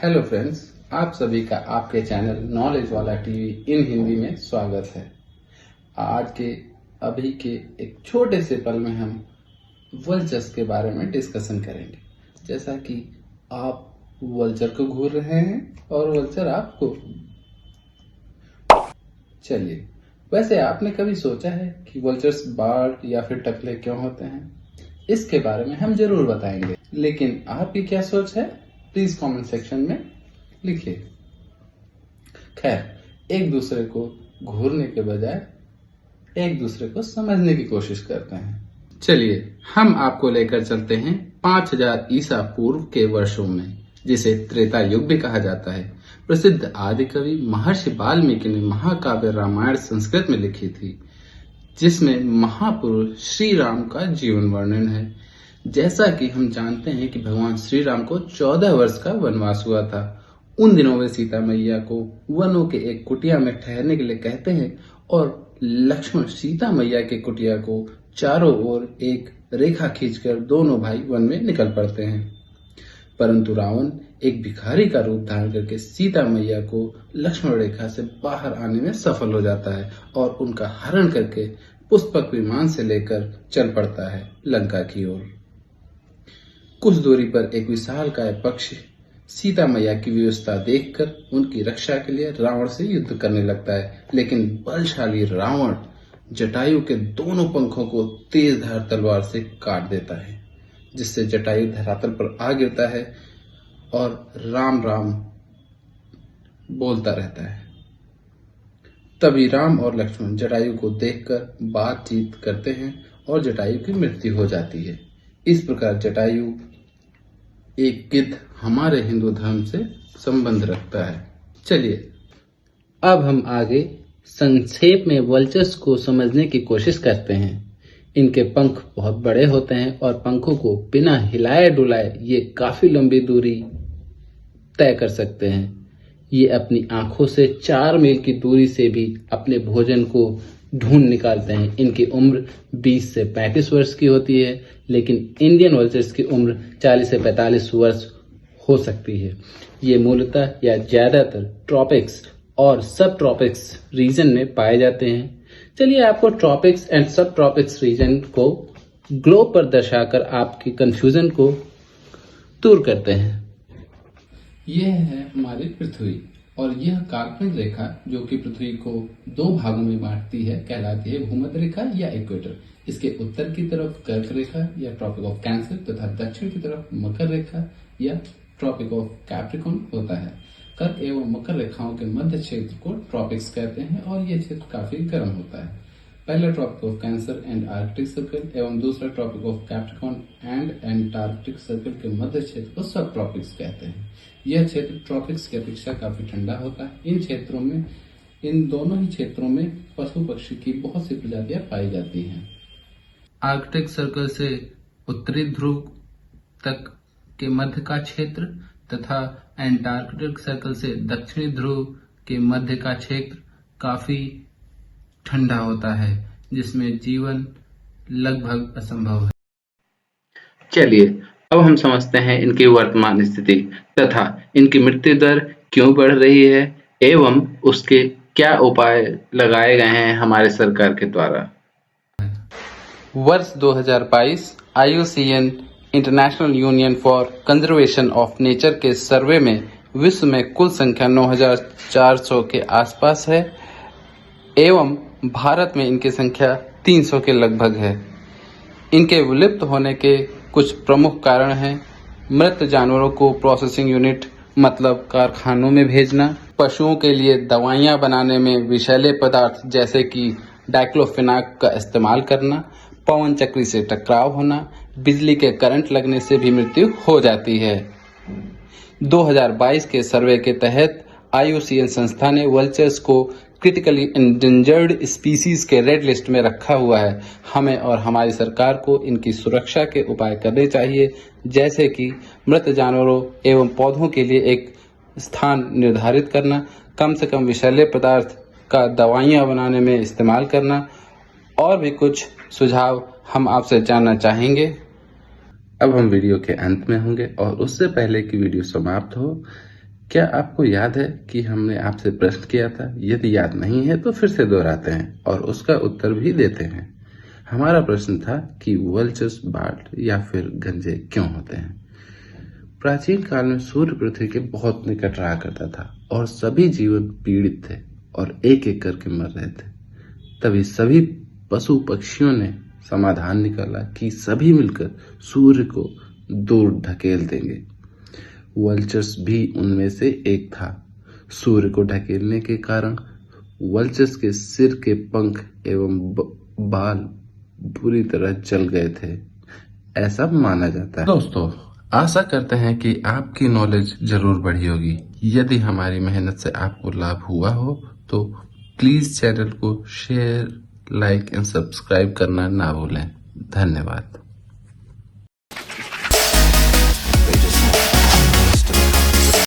Hello friends, आप सभी का आपके चैनल नॉलेज वाला टीवी इन हिंदी में स्वागत है। आज के अभी के एक छोटे से पल में हम वल्चर्स के बारे में डिस्कशन करेंगे। जैसा कि आप वल्चर को घूर रहे हैं और वल्चर आपको। चलिए, वैसे आपने कभी सोचा है कि वल्चर्स बार्ड या फिर टकले क्यों होते हैं? इसके बारे में हम जरूर बताएंगे, लेकिन आपकी क्या सोच है प्लीज कमेंट सेक्शन में लिखिए। खैर, एक दूसरे को घूरने के बजाय एक दूसरे को समझने की कोशिश करते हैं। चलिए, हम आपको लेकर चलते हैं 5000 ईसा पूर्व के वर्षों में, जिसे त्रेता युग भी कहा जाता है। प्रसिद्ध आदि कवि महर्षि वाल्मीकि ने महाकाव्य रामायण संस्कृत में लिखी थी, जिसमें महापुरुष श्री राम का जीवन वर्णन है। जैसा कि हम जानते हैं कि भगवान श्री राम को 14 वर्ष का वनवास हुआ था। उन दिनों वे सीता मैया को वनों के एक कुटिया में ठहरने के लिए कहते हैं और लक्ष्मण सीता मैया के कुटिया को चारों ओर एक रेखा खींचकर दोनों भाई वन में निकल पड़ते हैं। परंतु रावण एक भिखारी का रूप धारण करके सीता मैया को लक्ष्मण रेखा से बाहर आने में सफल हो जाता है और उनका हरण करके पुष्पक विमान से लेकर चल पड़ता है लंका की ओर। कुछ दूरी पर एक विशालकाय पक्षी सीता मैया की व्यवस्था देखकर उनकी रक्षा के लिए रावण से युद्ध करने लगता है, लेकिन बलशाली रावण जटायु के दोनों पंखों को तेज धार तलवार से काट देता है, जिससे जटायु धरातल पर आ गिरता है और राम राम बोलता रहता है। तभी राम और लक्ष्मण जटायु को देखकर बातचीत करते हैं और जटायु की मृत्यु हो जाती है। इस प्रकार जटायु एक गिद्ध हमारे हिंदू धर्म से संबंध रखता है। चलिए, अब हम आगे संक्षेप में वल्चर्स को समझने की कोशिश करते हैं। इनके पंख बहुत बड़े होते हैं और पंखों को बिना हिलाए डुलाए ये काफी लंबी दूरी तय कर सकते हैं। ये अपनी आंखों से 4 मील की दूरी से भी अपने भोजन को ढूंढ निकालते हैं। इनकी उम्र 20 से 35 वर्ष की होती है, लेकिन इंडियन वल्चर्स की उम्र 40 से 45 वर्ष हो सकती है। ये मूलतः या ज्यादातर ट्रॉपिक्स और सब ट्रॉपिक्स रीजन में पाए जाते हैं। चलिए, आपको ट्रॉपिक्स एंड सब ट्रॉपिक्स रीजन को ग्लोब पर दर्शाकर आपकी कंफ्यूजन को दूर करते हैं। यह है हमारी पृथ्वी और यह काल्पनिक रेखा जो कि पृथ्वी को 2 भागों में बांटती है कहलाती है भूमध्य रेखा या इक्वेटर। इसके उत्तर की तरफ कर्क रेखा या ट्रॉपिक ऑफ कैंसर तथा दक्षिण की तरफ मकर रेखा या ट्रॉपिक ऑफ कैप्रिकॉर्न होता है। कर्क एवं मकर रेखाओं के मध्य क्षेत्र को ट्रॉपिक्स कहते हैं और यह क्षेत्र काफी गर्म होता है। पहला Tropic of Cancer and Arctic Circle एवं दूसरा Tropic of Capricorn and Antarctic Circle के मध्य क्षेत्र को सब ट्रॉपिक्स कहते हैं। यह क्षेत्र ट्रॉपिक्स की अपेक्षा काफी ठंडा होता है। इन दोनों ही क्षेत्रों में पशु पक्षी की बहुत सी प्रजातियां पाई जाती हैं। आर्कटिक सर्कल से उत्तरी ध्रुव तक के मध्य का क्षेत्र तथा एंटार्कटिक सर्कल से दक्षिणी ध्रुव के मध्य का क्षेत्र काफी ठंडा होता है, जिसमें जीवन लगभग असंभव है। चलिए, अब हम समझते हैं इनकी वर्तमान स्थिति तथा इनकी मृत्यु दर क्यों बढ़ रही है एवं उसके क्या उपाय लगाए गए हैं हमारे सरकार के द्वारा। वर्ष 2022 IUCN international union for conservation of nature के सर्वे में विश्व में कुल संख्या 9400 के आसपास है एवं भारत में इनकी संख्या 300 के लगभग है। इनके विलुप्त होने के कुछ प्रमुख कारण हैं: मृत जानवरों को प्रोसेसिंग यूनिट मतलब कारखानों में भेजना, पशुओं के लिए दवाइयां बनाने में विषैले पदार्थ जैसे कि डाइक्लोफेनाक का इस्तेमाल करना, पवन चक्री से टकराव होना, बिजली के करंट लगने से भी मृत्यु हो जाती है। 2022 के सर्वे के तहत IUCN संस्था ने वल्चर्स को क्रिटिकली एंडेंजर्ड स्पीसीज के रेड लिस्ट में रखा हुआ है। हमें और हमारी सरकार को इनकी सुरक्षा के उपाय करने चाहिए, जैसे कि मृत जानवरों एवं पौधों के लिए एक स्थान निर्धारित करना, कम से कम विषैले पदार्थ का दवाइयां बनाने में इस्तेमाल करना और भी कुछ सुझाव हम आपसे जानना चाहेंगे। अब हम वीडियो के अंत में होंगे और उससे पहले कि वीडियो समाप्त हो, क्या आपको याद है कि हमने आपसे प्रश्न किया था? यदि याद नहीं है तो फिर से दोहराते हैं और उसका उत्तर भी देते हैं। हमारा प्रश्न था कि वल्चर्स बार्ड या फिर गंजे क्यों होते हैं। प्राचीन काल में सूर्य पृथ्वी के बहुत निकट रहा करता था और सभी जीवन पीड़ित थे और एक एक करके मर रहे थे। तभी सभी पशु पक्षियों ने समाधान निकाला कि सभी मिलकर सूर्य को दूर ढकेल देंगे। वल्चर्स भी उनमें से एक था। सूर्य को ढकेलने के कारण वल्चर्स के सिर के पंख एवं बाल बुरी तरह जल गए थे, ऐसा माना जाता है। दोस्तों, आशा करते हैं कि आपकी नॉलेज जरूर बढ़ी होगी। यदि हमारी मेहनत से आपको लाभ हुआ हो तो प्लीज चैनल को शेयर, लाइक एंड सब्सक्राइब करना ना भूलें। धन्यवाद।